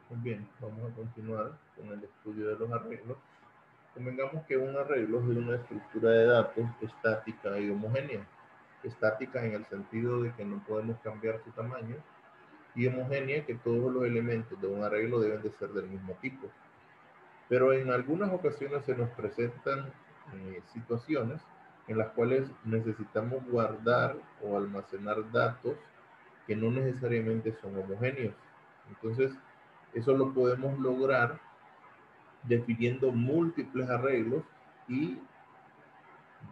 Muy bien, vamos a continuar con el estudio de los arreglos. Convengamos que un arreglo es una estructura de datos estática y homogénea. Estática en el sentido de que no podemos cambiar su tamaño, y homogénea que todos los elementos de un arreglo deben de ser del mismo tipo. Pero en algunas ocasiones se nos presentan situaciones en las cuales necesitamos guardar o almacenar datos que no necesariamente son homogéneos. Entonces, eso lo podemos lograr definiendo múltiples arreglos y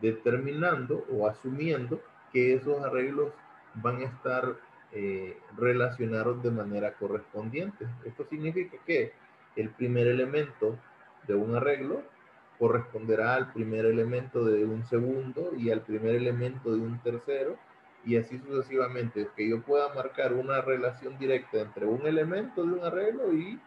determinando o asumiendo que esos arreglos van a estar relacionados de manera correspondiente. Esto significa que el primer elemento de un arreglo corresponderá al primer elemento de un segundo y al primer elemento de un tercero, y así sucesivamente, que yo pueda marcar una relación directa entre un elemento de un arreglo y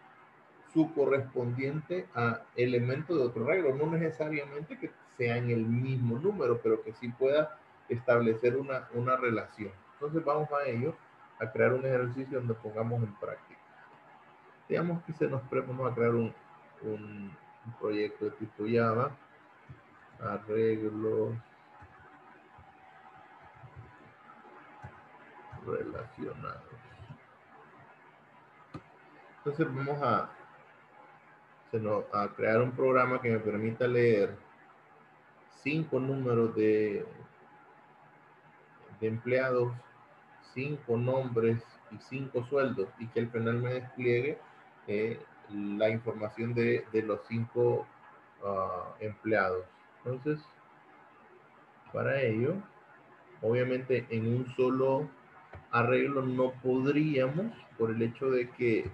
su correspondiente a elemento de otro arreglo. No necesariamente que sean el mismo número, pero que sí pueda establecer una relación. Entonces vamos a ello, a crear un ejercicio donde pongamos en práctica. Digamos que vamos a crear un proyecto de tipo Java, arreglos relacionados. Entonces vamos a crear un programa que me permita leer 5 números de empleados, 5 nombres y 5 sueldos, y que al final me despliegue la información de los 5 empleados. Entonces, para ello, obviamente en un solo arreglo no podríamos, por el hecho de que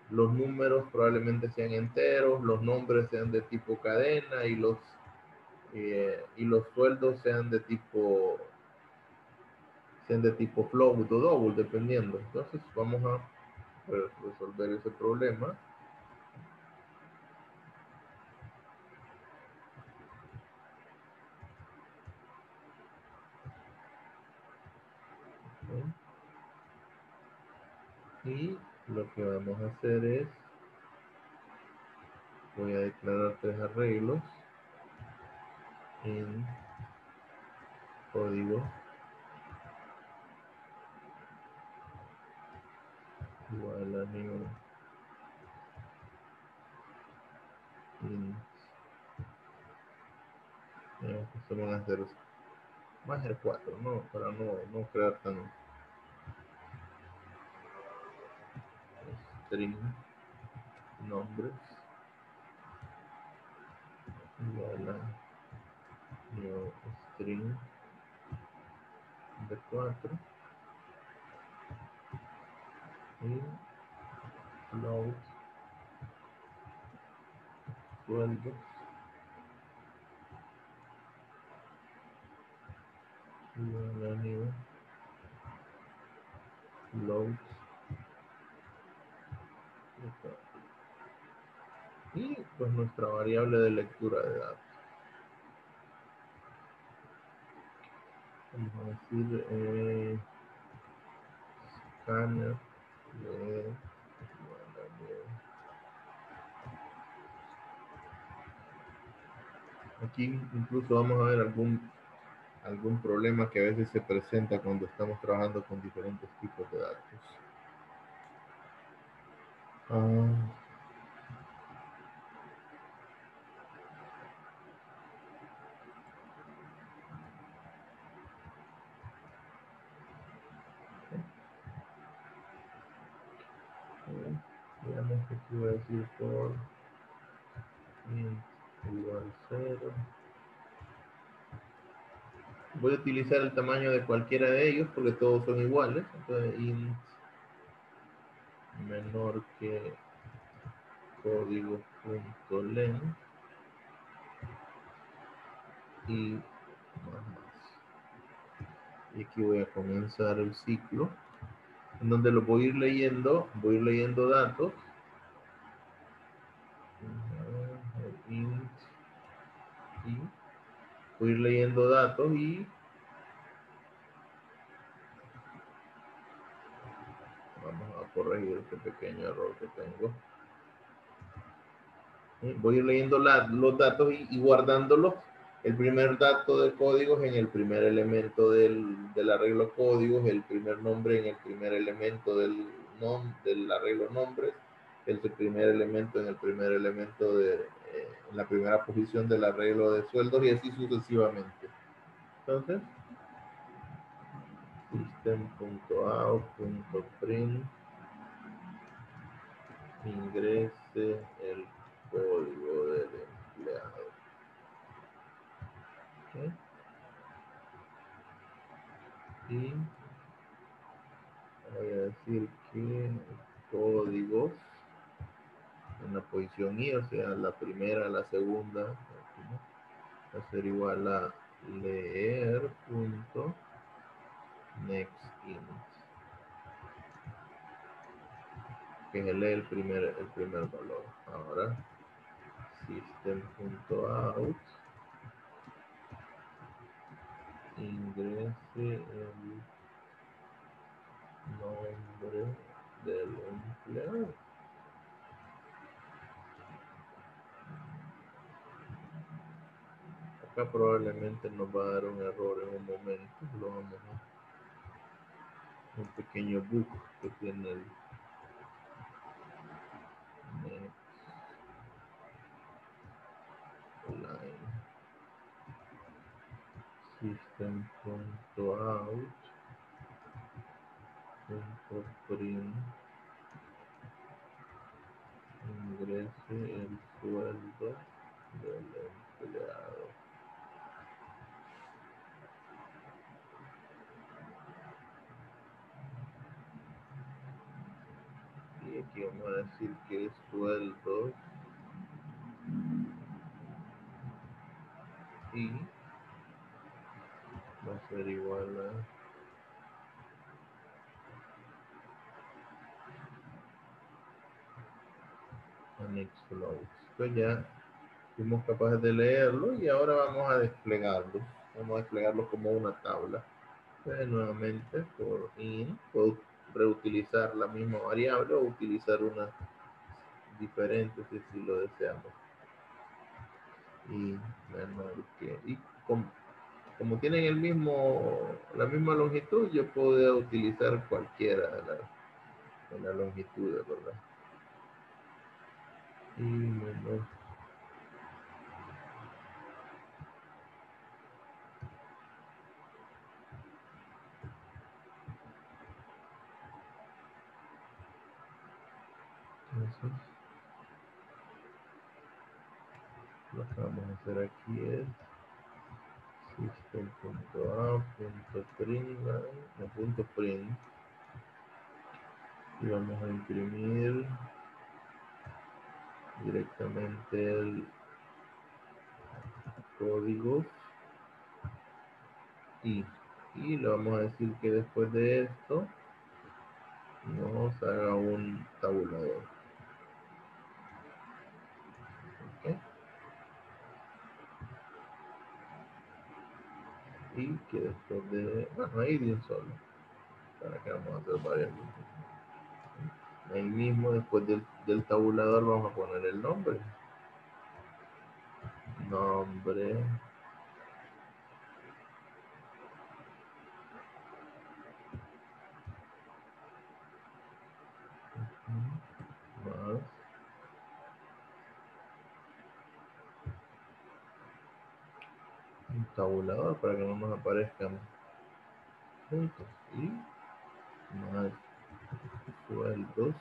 los números probablemente sean enteros, los nombres sean de tipo cadena y los sueldos sean de tipo float o double, dependiendo. Entonces vamos a resolver ese problema. Y lo que vamos a hacer es, voy a declarar 3 arreglos en código igual a new int. Esto van a ser más de 4, ¿no? Para no crear tan string nombres igual a new string de 4 y float sueldos igual a new float de 4. Y pues nuestra variable de lectura de datos. Vamos a decir scanner de aquí incluso vamos a ver algún problema que a veces se presenta cuando estamos trabajando con diferentes tipos de datos. Digamos que aquí voy a decir por int igual 0. Voy a utilizar el tamaño de cualquiera de ellos porque todos son iguales. Entonces int menor que código.len y más. Y aquí voy a comenzar el ciclo en donde lo voy a ir leyendo datos. Int y voy a ir leyendo datos y vamos a corregir este pequeño error que tengo. Voy a ir leyendo los datos y guardándolos. El primer dato de códigos en el primer elemento del arreglo códigos, el primer nombre en el primer elemento del arreglo nombres, el primer elemento en el primer elemento en la primera posición del arreglo de sueldos y así sucesivamente. Entonces, system.out.print ingrese el código del empleado. ¿Okay? Y voy a decir que códigos en la posición I, o sea, la primera, la segunda, va a ser igual a leer.nextInt, que es el primer valor. Ahora, system.out ingrese el nombre del empleado. Acá probablemente nos va a dar un error en un momento. Lo vamos a un pequeño bug que tiene el next line. System.out.print ingrese el sueldo del empleado. Y aquí vamos a decir que sueldos y va a ser igual a next floats. Pues ya fuimos capaces de leerlo y ahora vamos a desplegarlo. Vamos a desplegarlo como una tabla. Pues nuevamente por in puedo reutilizar la misma variable o utilizar una diferente si así lo deseamos. Y como tienen la misma longitud, yo puedo utilizar cualquiera de las longitudes, ¿verdad? Y menos entonces lo que vamos a hacer aquí es system.out.print y vamos a imprimir directamente el código y le vamos a decir que después de esto nos haga un tabulador. ¿Okay? Y que después de, bueno, ahí de un solo, para que vamos a hacer varias cosas. Ahí mismo después del tabulador vamos a poner el nombre. Nombre. Más. Un tabulador para que no nos aparezcan juntos. Y más sueldos.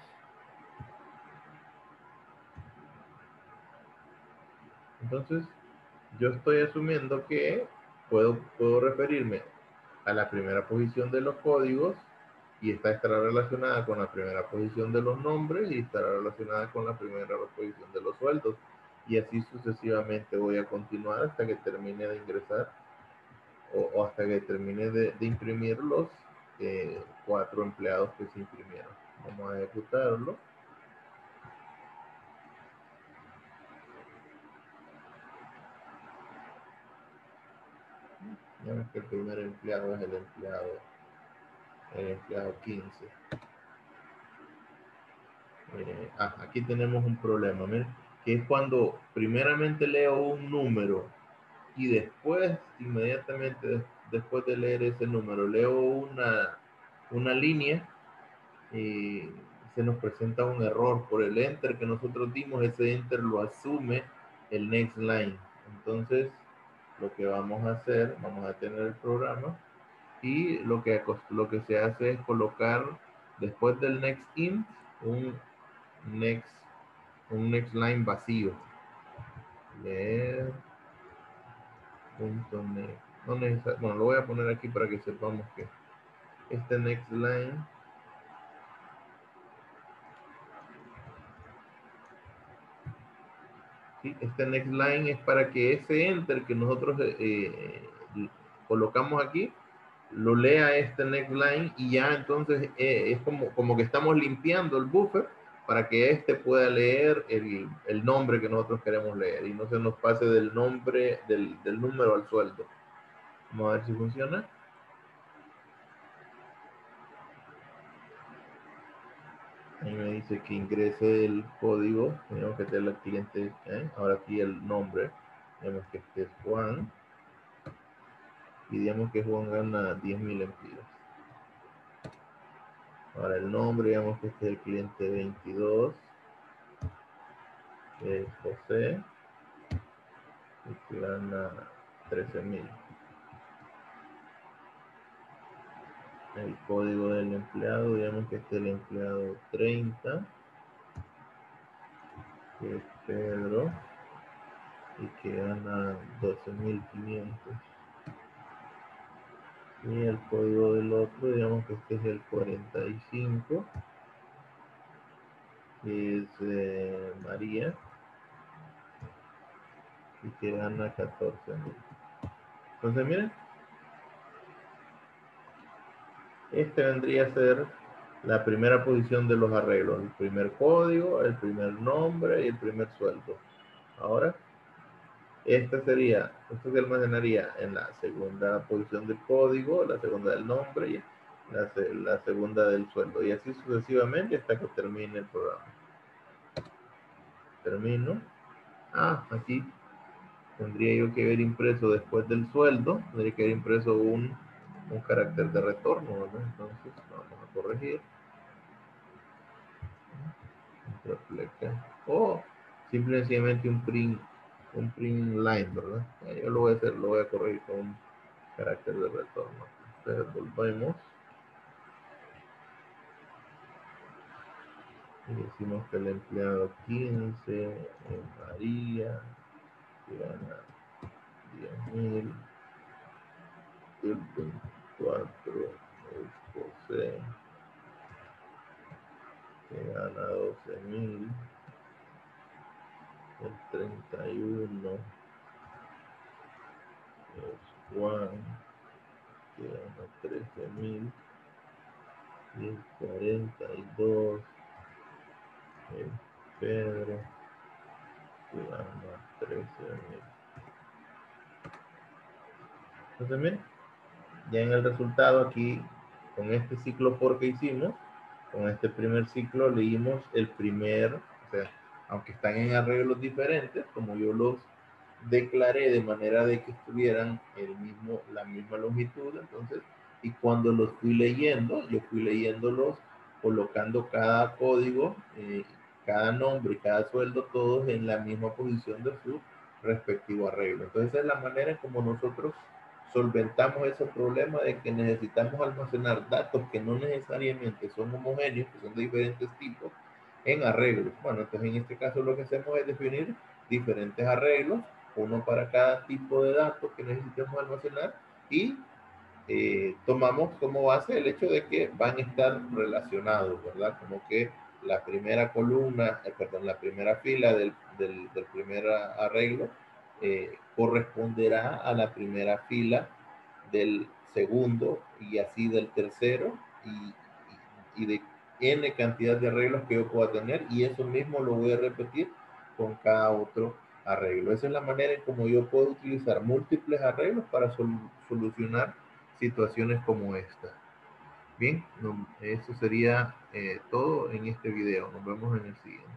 Entonces, yo estoy asumiendo que puedo referirme a la primera posición de los códigos y esta estará relacionada con la primera posición de los nombres y estará relacionada con la primera posición de los sueldos. Y así sucesivamente voy a continuar hasta que termine de ingresar o hasta que termine de imprimir los 4 empleados que se imprimieron. Vamos a ejecutarlo. Ya ves que el primer empleado es el empleado 15. Aquí tenemos un problema, miren, que es cuando primeramente leo un número y después, inmediatamente después de leer ese número, leo una línea y se nos presenta un error por el enter que nosotros dimos. Ese enter lo asume el next line. Entonces, lo que vamos a hacer, vamos a tener el programa y lo que se hace es colocar después del next int un next line vacío. Leer punto next. No necesita, bueno, lo voy a poner aquí para que sepamos que este next line este next line es para que ese enter que nosotros colocamos aquí lo lea este next line y ya entonces es como que estamos limpiando el buffer para que este pueda leer el nombre que nosotros queremos leer y no se nos pase del nombre del número al sueldo. Vamos a ver si funciona. Ahí me dice que ingrese el código. Tenemos que tener al cliente. Ahora aquí el nombre. Tenemos que este es Juan. Y digamos que Juan gana 10.000 empiras. Ahora el nombre, digamos que este es el cliente 22. Es José. Y que gana 13.000. El código del empleado, digamos que este es el empleado 30. Que es Pedro. Y que gana 12.500. Y el código del otro, digamos que este es el 45, que es María, y que gana 14.000. Entonces, miren, este vendría a ser la primera posición de los arreglos. El primer código, el primer nombre y el primer sueldo. Ahora, esto se almacenaría en la segunda posición del código, la segunda del nombre y la segunda del sueldo. Y así sucesivamente hasta que termine el programa. Termino. Aquí tendría yo que haber impreso después del sueldo, tendría que haber impreso un carácter de retorno, ¿verdad? Entonces vamos a corregir. Refleja. O simplemente un print line, ¿verdad? Yo lo voy a hacer, lo voy a corregir con un carácter de retorno. Entonces volvemos. Y decimos que el empleado 15 es María, que gana 10.000. El 24 es José, que gana 12.000. El 31 es Juan, que gana 13.000. Y el 42 es Pedro, que gana 13.000. Entonces, miren, ya en el resultado aquí, con este ciclo for que hicimos, con este primer ciclo leímos el primer, o sea, aunque están en arreglos diferentes, como yo los declaré de manera de que estuvieran la misma longitud, entonces, y cuando los fui leyendo, yo fui leyéndolos colocando cada código, cada nombre y cada sueldo, todos en la misma posición de su respectivo arreglo. Entonces, esa es la manera en como nosotros solventamos ese problema de que necesitamos almacenar datos que no necesariamente son homogéneos, que son de diferentes tipos, en arreglos. Bueno, entonces en este caso lo que hacemos es definir diferentes arreglos, uno para cada tipo de datos que necesitamos almacenar y tomamos como base el hecho de que van a estar relacionados, ¿verdad? Como que la primera columna, perdón, la primera fila del primer arreglo corresponderá a la primera fila del segundo y así del tercero y de n cantidad de arreglos que yo pueda tener y eso mismo lo voy a repetir con cada otro arreglo. Esa es la manera en como yo puedo utilizar múltiples arreglos para solucionar situaciones como esta. Bien, eso sería todo en este video. Nos vemos en el siguiente.